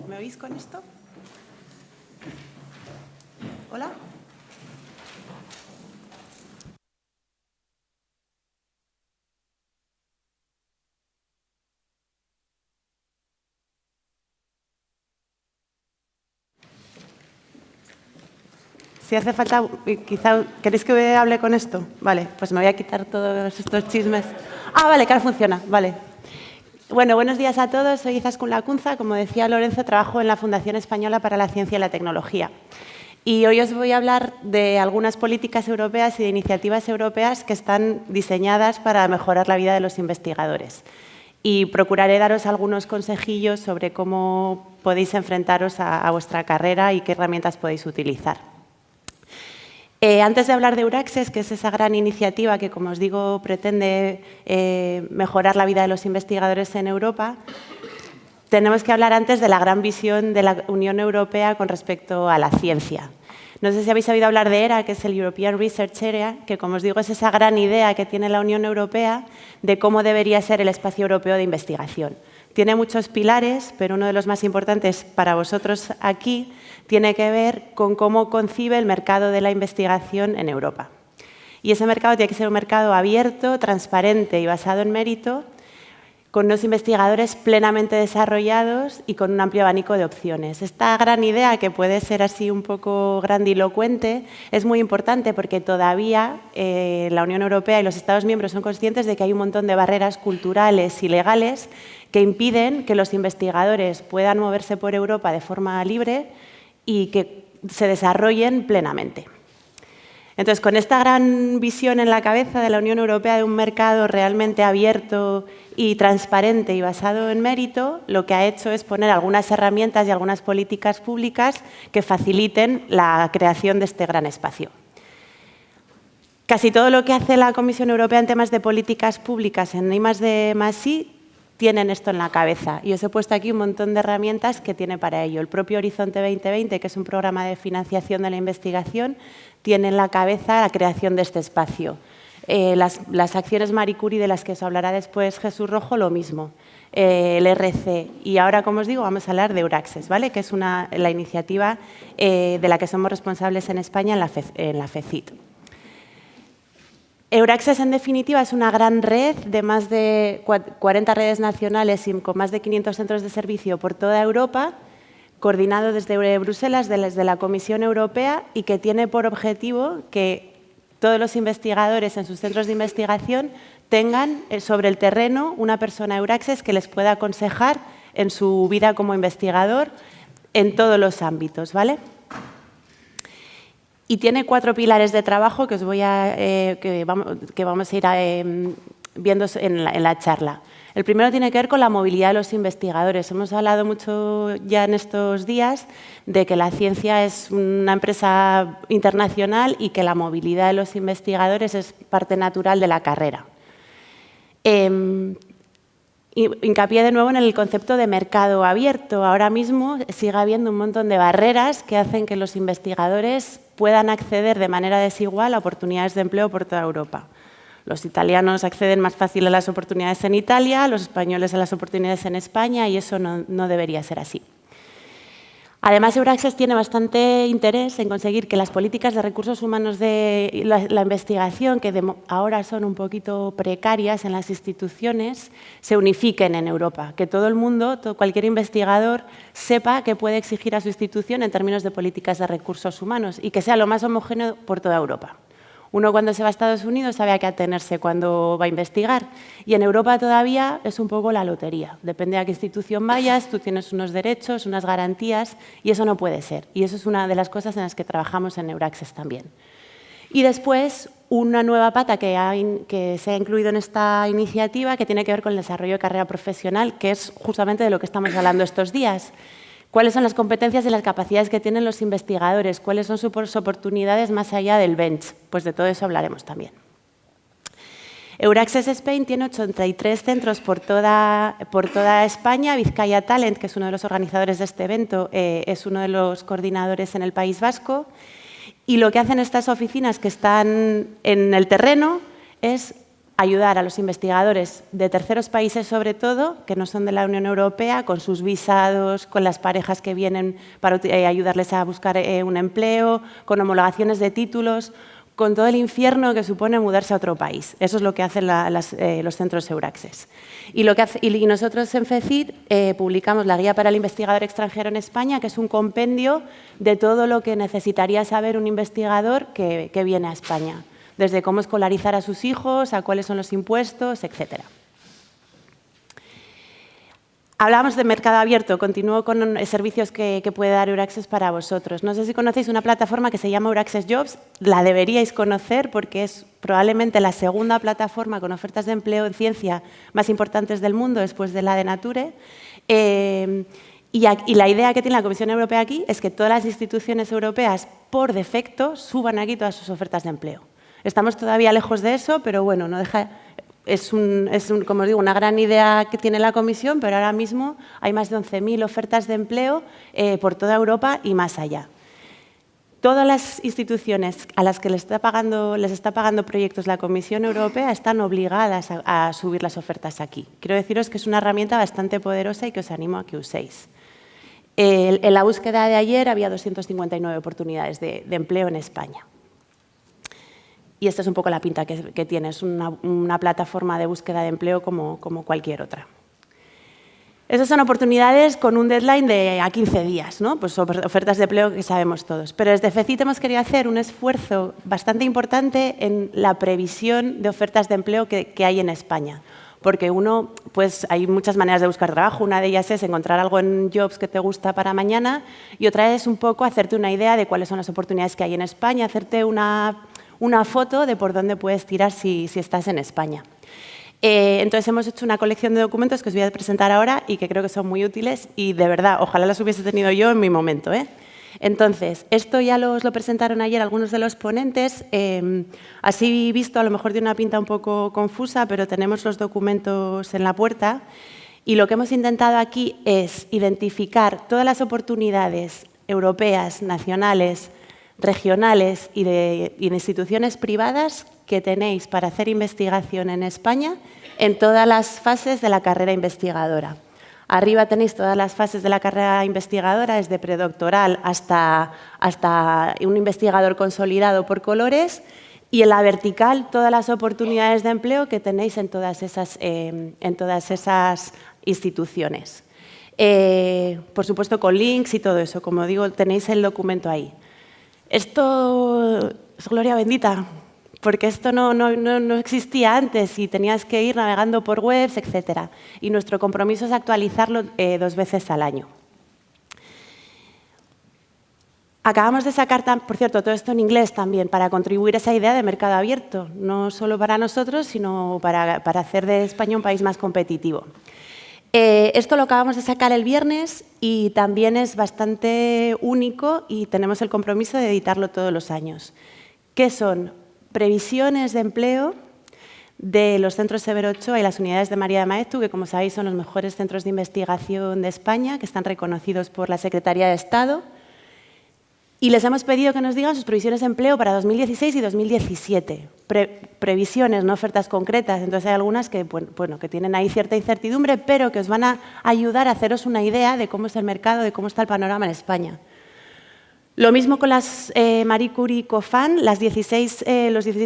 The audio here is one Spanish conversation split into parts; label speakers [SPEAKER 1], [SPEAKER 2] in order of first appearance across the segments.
[SPEAKER 1] ¿Me oís con esto? ¿Hola? Si hace falta, quizá, ¿queréis que hable con esto? Vale, pues me voy a quitar todos estos chismes. Ah, vale, que ahora funciona, vale. Bueno, buenos días a todos. Soy Izaskun Lacunza. Como decía Lorenzo, trabajo en la Fundación Española para la Ciencia y la Tecnología. Y hoy os voy a hablar de algunas políticas europeas y de iniciativas europeas que están diseñadas para mejorar la vida de los investigadores. Y procuraré daros algunos consejillos sobre cómo podéis enfrentaros a vuestra carrera y qué herramientas podéis utilizar. Antes de hablar de Euraccess, que es esa gran iniciativa que, como os digo, pretende mejorar la vida de los investigadores en Europa, tenemos que hablar antes de la gran visión de la Unión Europea con respecto a la ciencia. No sé si habéis oído hablar de ERA, que es el European Research Area, que, como os digo, es esa gran idea que tiene la Unión Europea de cómo debería ser el espacio europeo de investigación. Tiene muchos pilares, pero uno de los más importantes para vosotros aquí tiene que ver con cómo concibe el mercado de la investigación en Europa. Y ese mercado tiene que ser un mercado abierto, transparente y basado en mérito, con unos investigadores plenamente desarrollados y con un amplio abanico de opciones. Esta gran idea, que puede ser así un poco grandilocuente, es muy importante porque todavía la Unión Europea y los Estados miembros son conscientes de que hay un montón de barreras culturales y legales que impiden que los investigadores puedan moverse por Europa de forma libre y que se desarrollen plenamente. Entonces, con esta gran visión en la cabeza de la Unión Europea de un mercado realmente abierto y transparente y basado en mérito, lo que ha hecho es poner algunas herramientas y algunas políticas públicas que faciliten la creación de este gran espacio. Casi todo lo que hace la Comisión Europea en temas de políticas públicas en I+D+I tienen esto en la cabeza. Y os he puesto aquí un montón de herramientas que tiene para ello. El propio Horizonte 2020, que es un programa de financiación de la investigación, tiene en la cabeza la creación de este espacio. Las acciones Marie Curie, de las que os hablará después Jesús Rojo, lo mismo. El RC. Y ahora, como os digo, vamos a hablar de Euraccess, ¿vale? Que es la iniciativa de la que somos responsables en España en la FECIT. Euraccess, en definitiva, es una gran red de más de 40 redes nacionales y con más de 500 centros de servicio por toda Europa, coordinado desde Bruselas, desde la Comisión Europea, y que tiene por objetivo que todos los investigadores en sus centros de investigación tengan sobre el terreno una persona Euraccess que les pueda aconsejar en su vida como investigador en todos los ámbitos, ¿vale? Y tiene 4 pilares de trabajo que vamos a ir viendo en la charla. El primero tiene que ver con la movilidad de los investigadores. Hemos hablado mucho ya en estos días de que la ciencia es una empresa internacional y que la movilidad de los investigadores es parte natural de la carrera. Hincapié de nuevo en el concepto de mercado abierto. Ahora mismo sigue habiendo un montón de barreras que hacen que los investigadores puedan acceder de manera desigual a oportunidades de empleo por toda Europa. Los italianos acceden más fácil a las oportunidades en Italia, los españoles a las oportunidades en España, y eso no debería ser así. Además, Euraccess tiene bastante interés en conseguir que las políticas de recursos humanos de la investigación, que ahora son un poquito precarias en las instituciones, se unifiquen en Europa. Que todo el mundo, cualquier investigador, sepa qué puede exigir a su institución en términos de políticas de recursos humanos y que sea lo más homogéneo por toda Europa. Uno, cuando se va a Estados Unidos, sabe a qué atenerse cuando va a investigar. Y en Europa todavía es un poco la lotería. Depende a qué institución vayas, tú tienes unos derechos, unas garantías, y eso no puede ser. Y eso es una de las cosas en las que trabajamos en Euraccess también. Y después, una nueva pata que se ha incluido en esta iniciativa, que tiene que ver con el desarrollo de carrera profesional, que es justamente de lo que estamos hablando estos días. ¿Cuáles son las competencias y las capacidades que tienen los investigadores? ¿Cuáles son sus oportunidades más allá del bench? Pues de todo eso hablaremos también. Euraccess Spain tiene 83 centros por toda España. Vizcaya Talent, que es uno de los organizadores de este evento, es uno de los coordinadores en el País Vasco. Y lo que hacen estas oficinas que están en el terreno es ayudar a los investigadores de terceros países, sobre todo, que no son de la Unión Europea, con sus visados, con las parejas que vienen para ayudarles a buscar un empleo, con homologaciones de títulos, con todo el infierno que supone mudarse a otro país. Eso es lo que hacen los centros Euraccess. Y nosotros en FECIT publicamos la Guía para el Investigador Extranjero en España, que es un compendio de todo lo que necesitaría saber un investigador que viene a España, desde cómo escolarizar a sus hijos, a cuáles son los impuestos, etcétera. Hablábamos de mercado abierto, continúo con servicios que puede dar Euraccess para vosotros. No sé si conocéis una plataforma que se llama Euraccess Jobs, la deberíais conocer porque es probablemente la segunda plataforma con ofertas de empleo en ciencia más importantes del mundo después de la de Nature. Y la idea que tiene la Comisión Europea aquí es que todas las instituciones europeas, por defecto, suban aquí todas sus ofertas de empleo. Estamos todavía lejos de eso, pero bueno, no deja... como os digo, una gran idea que tiene la Comisión, pero ahora mismo hay más de 11.000 ofertas de empleo por toda Europa y más allá. Todas las instituciones a las que les está pagando proyectos la Comisión Europea están obligadas a subir las ofertas aquí. Quiero deciros que es una herramienta bastante poderosa y que os animo a que uséis. En la búsqueda de ayer había 259 oportunidades de empleo en España. Y esta es un poco la pinta que tiene. Es una plataforma de búsqueda de empleo como cualquier otra. Esas son oportunidades con un deadline de a 15 días, ¿no? Pues ofertas de empleo que sabemos todos. Pero desde FECIT hemos querido hacer un esfuerzo bastante importante en la previsión de ofertas de empleo que hay en España. Porque pues hay muchas maneras de buscar trabajo. Una de ellas es encontrar algo en Jobs que te gusta para mañana y otra es un poco hacerte una idea de cuáles son las oportunidades que hay en España, hacerte una foto de por dónde puedes tirar si estás en España. Entonces, hemos hecho una colección de documentos que os voy a presentar ahora y que creo que son muy útiles y, de verdad, ojalá las hubiese tenido yo en mi momento. Entonces, esto ya os lo presentaron ayer algunos de los ponentes. Así visto, a lo mejor tiene una pinta un poco confusa, pero tenemos los documentos en la puerta y lo que hemos intentado aquí es identificar todas las oportunidades europeas, nacionales, regionales y de instituciones privadas que tenéis para hacer investigación en España en todas las fases de la carrera investigadora. Arriba tenéis todas las fases de la carrera investigadora, desde predoctoral hasta un investigador consolidado por colores, y en la vertical todas las oportunidades de empleo que tenéis en todas esas instituciones. Por supuesto, con links y todo eso. Como digo, tenéis el documento ahí. Esto es gloria bendita, porque esto no existía antes y tenías que ir navegando por webs, etc. Y nuestro compromiso es actualizarlo 2 veces al año. Acabamos de sacar, por cierto, todo esto en inglés también, para contribuir a esa idea de mercado abierto, no solo para nosotros, sino para hacer de España un país más competitivo. Esto lo acabamos de sacar el viernes y también es bastante único y tenemos el compromiso de editarlo todos los años. ¿Qué son? Previsiones de empleo de los centros Severo Ochoa y las unidades de María de Maeztu, que como sabéis son los mejores centros de investigación de España, que están reconocidos por la Secretaría de Estado. Y les hemos pedido que nos digan sus previsiones de empleo para 2016 y 2017. Previsiones, no ofertas concretas. Entonces hay algunas que, bueno, que tienen ahí cierta incertidumbre, pero que os van a ayudar a haceros una idea de cómo es el mercado, de cómo está el panorama en España. Lo mismo con las Marie Curie COFAN, los 16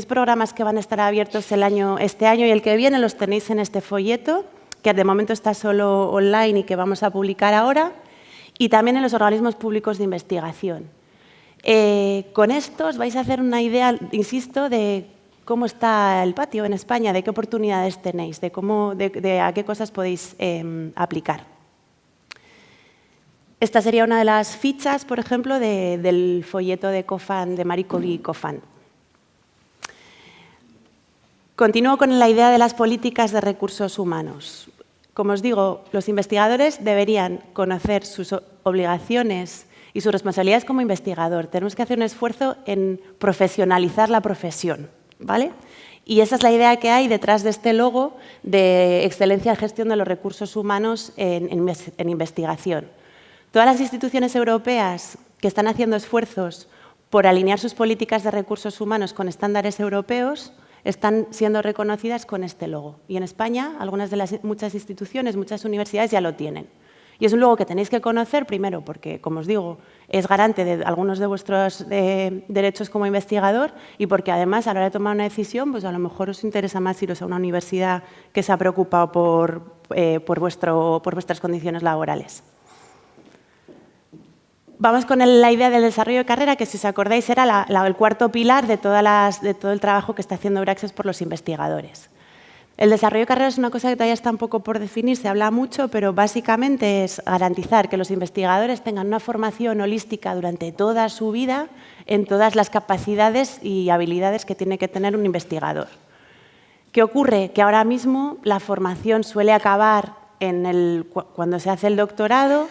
[SPEAKER 1] programas que van a estar abiertos este año y el que viene los tenéis en este folleto, que de momento está solo online y que vamos a publicar ahora, y también en los organismos públicos de investigación. Con esto os vais a hacer una idea, insisto, de cómo está el patio en España, de qué oportunidades tenéis, de a qué cosas podéis aplicar. Esta sería una de las fichas, por ejemplo, del folleto de COFAN, de Marie Curie COFAN. Continúo con la idea de las políticas de recursos humanos. Como os digo, los investigadores deberían conocer sus obligaciones y sus responsabilidades como investigador. Tenemos que hacer un esfuerzo en profesionalizar la profesión, ¿vale? Y esa es la idea que hay detrás de este logo de excelencia en gestión de los recursos humanos en investigación. Todas las instituciones europeas que están haciendo esfuerzos por alinear sus políticas de recursos humanos con estándares europeos están siendo reconocidas con este logo. Y en España, muchas instituciones, muchas universidades ya lo tienen. Y es un logo que tenéis que conocer primero porque, como os digo, es garante de algunos de vuestros derechos como investigador y porque además a la hora de tomar una decisión, pues a lo mejor os interesa más iros a una universidad que se ha preocupado por vuestras condiciones laborales. Vamos con la idea del desarrollo de carrera, que si os acordáis era el cuarto pilar de todo el trabajo que está haciendo Euraccess por los investigadores. El desarrollo de carrera es una cosa que todavía está un poco por definir, se habla mucho, pero básicamente es garantizar que los investigadores tengan una formación holística durante toda su vida en todas las capacidades y habilidades que tiene que tener un investigador. ¿Qué ocurre? Que ahora mismo la formación suele acabar cuando se hace el doctorado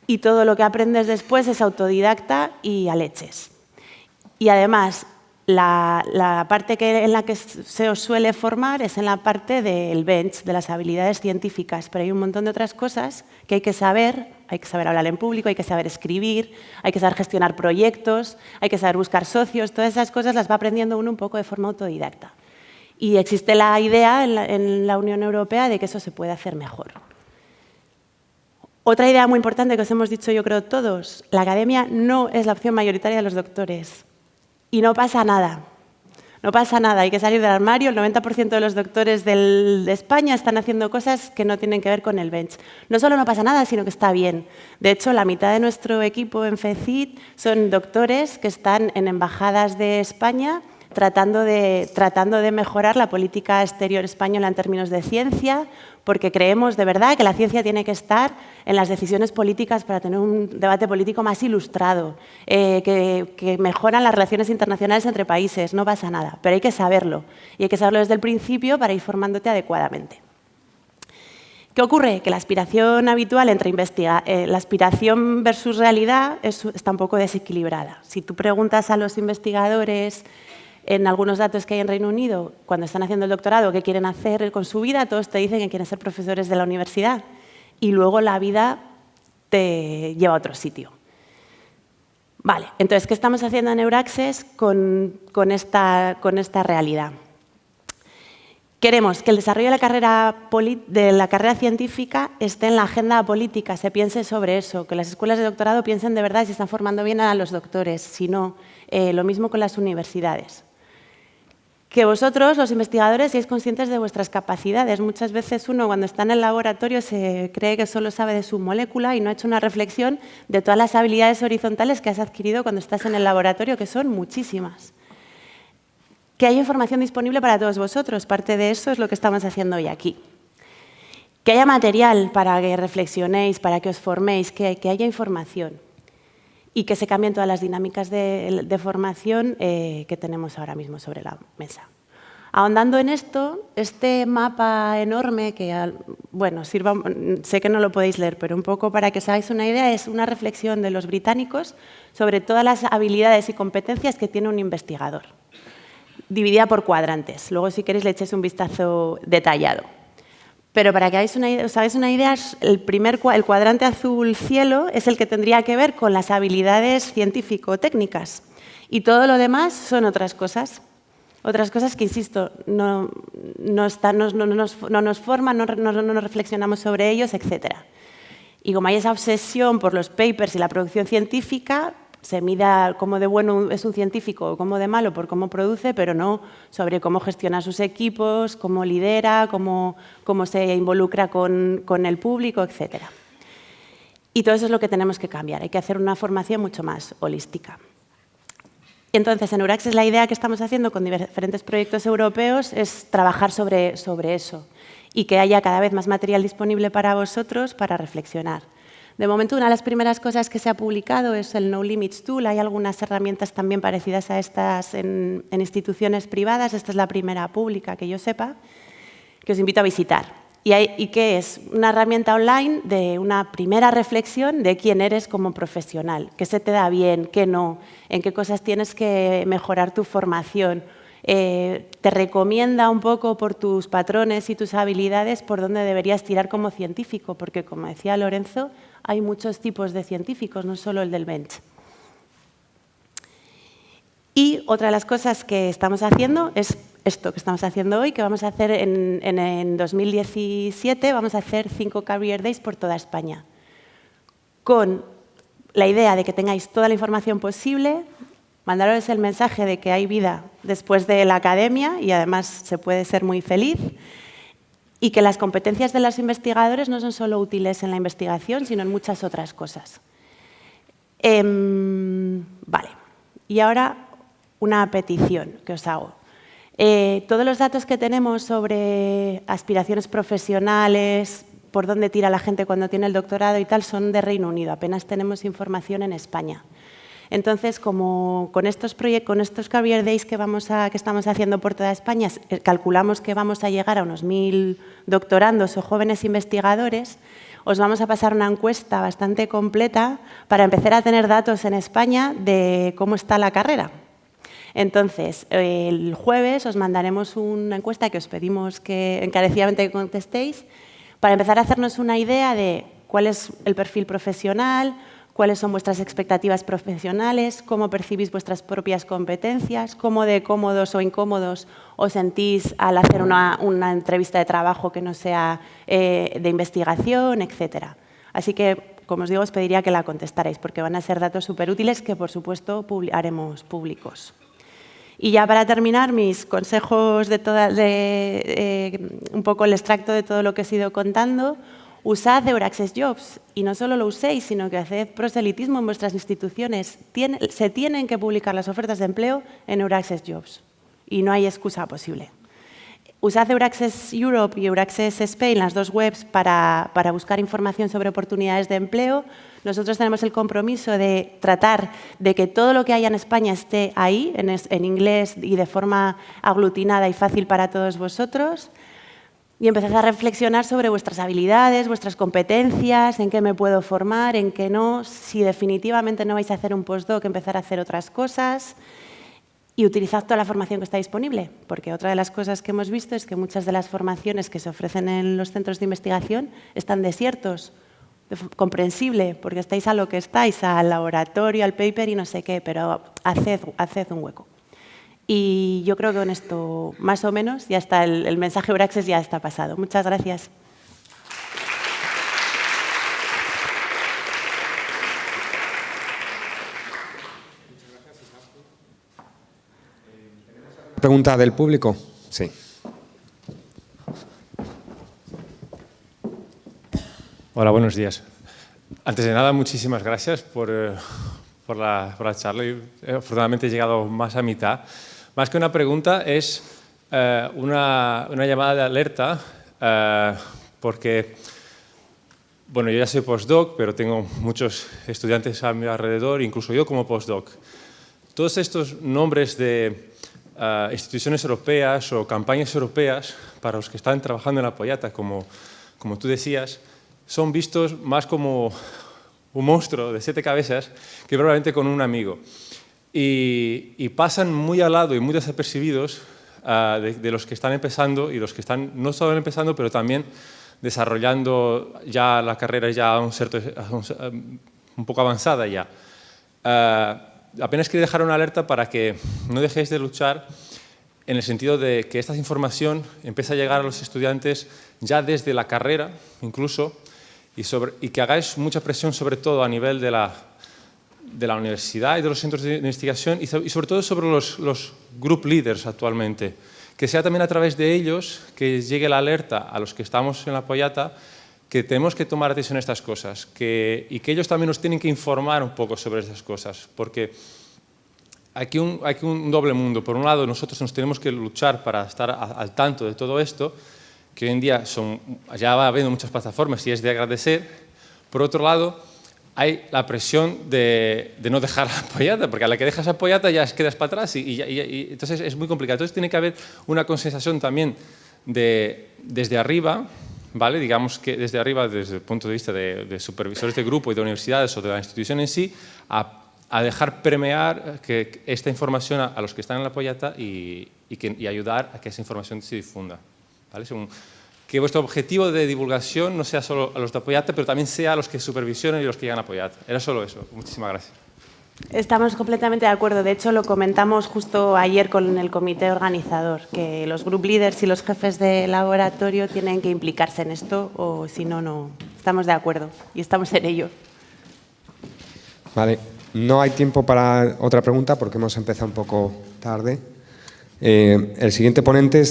[SPEAKER 1] y todo lo que aprendes después es autodidacta y a leches. Y además, la parte en la que se os suele formar es en la parte del bench, de las habilidades científicas, pero hay un montón de otras cosas que hay que saber hablar en público, hay que saber escribir, hay que saber gestionar proyectos, hay que saber buscar socios, todas esas cosas las va aprendiendo uno un poco de forma autodidacta. Y existe la idea en la Unión Europea de que eso se puede hacer mejor. Otra idea muy importante que os hemos dicho yo creo todos, la academia no es la opción mayoritaria de los doctores. Y no pasa nada, no pasa nada, hay que salir del armario, el 90% de los doctores de España están haciendo cosas que no tienen que ver con el bench. No solo no pasa nada, sino que está bien. De hecho, la mitad de nuestro equipo en FECIT son doctores que están en embajadas de España tratando de mejorar la política exterior española en términos de ciencia, porque creemos de verdad que la ciencia tiene que estar en las decisiones políticas para tener un debate político más ilustrado, que mejoran las relaciones internacionales entre países, no pasa nada, pero hay que saberlo, y hay que saberlo desde el principio para ir formándote adecuadamente. ¿Qué ocurre? Que la aspiración habitual la aspiración versus realidad está un poco desequilibrada. Si tú preguntas a los investigadores en algunos datos que hay en Reino Unido, cuando están haciendo el doctorado, qué quieren hacer con su vida, todos te dicen que quieren ser profesores de la universidad y luego la vida te lleva a otro sitio. Vale, entonces, ¿qué estamos haciendo en Euraccess con esta realidad? Queremos que el desarrollo de la carrera científica esté en la agenda política, se piense sobre eso, que las escuelas de doctorado piensen de verdad si están formando bien a los doctores, si no, lo mismo con las universidades. Que vosotros, los investigadores, seáis conscientes de vuestras capacidades. Muchas veces uno, cuando está en el laboratorio, se cree que solo sabe de su molécula y no ha hecho una reflexión de todas las habilidades horizontales que has adquirido cuando estás en el laboratorio, que son muchísimas. Que haya información disponible para todos vosotros. Parte de eso es lo que estamos haciendo hoy aquí. Que haya material para que reflexionéis, para que os forméis, que haya información. Y que se cambien todas las dinámicas de formación que tenemos ahora mismo sobre la mesa. Ahondando en esto, este mapa enorme, que bueno, sé que no lo podéis leer, pero un poco para que os hagáis una idea, es una reflexión de los británicos sobre todas las habilidades y competencias que tiene un investigador, dividida por cuadrantes. Luego, si queréis, le echéis un vistazo detallado. Pero para que os hagáis una idea, el cuadrante azul cielo es el que tendría que ver con las habilidades científico-técnicas. Y todo lo demás son otras cosas. Otras cosas que, insisto, no nos forman, no nos reflexionamos sobre ellos, etc. Y como hay esa obsesión por los papers y la producción científica, se mida cómo de bueno es un científico o cómo de malo por cómo produce, pero no sobre cómo gestiona sus equipos, cómo lidera, cómo se involucra con el público, etc. Y todo eso es lo que tenemos que cambiar. Hay que hacer una formación mucho más holística. Entonces, en Euraccess la idea que estamos haciendo con diferentes proyectos europeos es trabajar sobre eso y que haya cada vez más material disponible para vosotros para reflexionar. De momento, una de las primeras cosas que se ha publicado es el No Limits Tool. Hay algunas herramientas también parecidas a estas en instituciones privadas. Esta es la primera pública que yo sepa, que os invito a visitar. ¿Y qué es? Una herramienta online de una primera reflexión de quién eres como profesional, qué se te da bien, qué no, en qué cosas tienes que mejorar tu formación. Te recomienda un poco por tus patrones y tus habilidades por dónde deberías tirar como científico, porque, como decía Lorenzo, hay muchos tipos de científicos, no solo el del bench. Y otra de las cosas que estamos haciendo es esto que estamos haciendo hoy, que vamos a hacer en 2017, vamos a hacer 5 Career Days por toda España, con la idea de que tengáis toda la información posible, mandaros el mensaje de que hay vida después de la academia y además se puede ser muy feliz, y que las competencias de los investigadores no son solo útiles en la investigación, sino en muchas otras cosas. Vale, y ahora una petición que os hago. Todos los datos que tenemos sobre aspiraciones profesionales, por dónde tira la gente cuando tiene el doctorado y tal, son de Reino Unido. Apenas tenemos información en España. Entonces, como con estos Career Days que estamos haciendo por toda España, calculamos que vamos a llegar a unos 1000 doctorandos o jóvenes investigadores, os vamos a pasar una encuesta bastante completa para empezar a tener datos en España de cómo está la carrera. Entonces, el jueves os mandaremos una encuesta que os pedimos que encarecidamente contestéis para empezar a hacernos una idea de cuál es el perfil profesional, cuáles son vuestras expectativas profesionales, cómo percibís vuestras propias competencias, cómo de cómodos o incómodos os sentís al hacer una entrevista de trabajo que no sea de investigación, etc. Así que, como os digo, os pediría que la contestarais, porque van a ser datos súper útiles que, por supuesto, haremos públicos. Y ya para terminar, mis consejos un poco el extracto de todo lo que os he ido contando. Usad Euraccess Jobs y no solo lo uséis, sino que haced proselitismo en vuestras instituciones. Se tienen que publicar las ofertas de empleo en Euraccess Jobs y no hay excusa posible. Usad Euraccess Europe y Euraccess Spain, las dos webs, para buscar información sobre oportunidades de empleo. Nosotros tenemos el compromiso de tratar de que todo lo que haya en España esté ahí, en inglés y de forma aglutinada y fácil para todos vosotros. Y empezad a reflexionar sobre vuestras habilidades, vuestras competencias, en qué me puedo formar, en qué no. Si definitivamente no vais a hacer un postdoc, empezar a hacer otras cosas. Y utilizad toda la formación que está disponible, porque otra de las cosas que hemos visto es que muchas de las formaciones que se ofrecen en los centros de investigación están desiertos. Comprensible, porque estáis a lo que estáis, al laboratorio, al paper y no sé qué, pero haced un hueco. Y yo creo que con esto, más o menos, ya está el mensaje Euraccess ya está pasado. Muchas gracias.
[SPEAKER 2] ¿Pregunta del público? Sí.
[SPEAKER 3] Hola, buenos días. Antes de nada, muchísimas gracias por la charla. Afortunadamente he llegado más a mitad. Más que una pregunta, es una llamada de alerta, porque, bueno, yo ya soy postdoc, pero tengo muchos estudiantes a mi alrededor, incluso yo como postdoc. Todos estos nombres de instituciones europeas o campañas europeas, para los que están trabajando en la Pollata, como tú decías, son vistos más como un monstruo de 7 cabezas que probablemente con un amigo. Y pasan muy al lado y muy desapercibidos de los que están empezando y los que están no solo empezando, pero también desarrollando ya la carrera ya un poco avanzada ya. Apenas quería dejar una alerta para que no dejéis de luchar en el sentido de que esta información empiece a llegar a los estudiantes ya desde la carrera, incluso, y que hagáis mucha presión sobre todo a nivel de la universidad y de los centros de investigación y sobre todo sobre los group leaders actualmente. Que sea también a través de ellos que llegue la alerta a los que estamos en la Pollata que tenemos que tomar atención a estas cosas y que ellos también nos tienen que informar un poco sobre estas cosas, porque hay un doble mundo. Por un lado, nosotros nos tenemos que luchar para estar al tanto de todo esto, que hoy en día ya va habiendo muchas plataformas y es de agradecer. Por otro lado, hay la presión de no dejar la Pollata, porque a la que dejas la Pollata ya quedas para atrás y entonces es muy complicado. Entonces tiene que haber una consensación también desde arriba, ¿vale? Digamos que desde arriba, desde el punto de vista de supervisores de grupo y de universidades o de la institución en sí, a dejar permear esta información a los que están en la Pollata y ayudar a que esa información se difunda, ¿vale? Que vuestro objetivo de divulgación no sea solo a los de Pollata, pero también sea a los que supervisionan y los que llegan a Pollata. Era solo eso. Muchísimas gracias.
[SPEAKER 1] Estamos completamente de acuerdo. De hecho, lo comentamos justo ayer con el comité organizador, que los group leaders y los jefes de laboratorio tienen que implicarse en esto o si no, no. Estamos de acuerdo y estamos en ello.
[SPEAKER 2] Vale, no hay tiempo para otra pregunta porque hemos empezado un poco tarde. El siguiente ponente es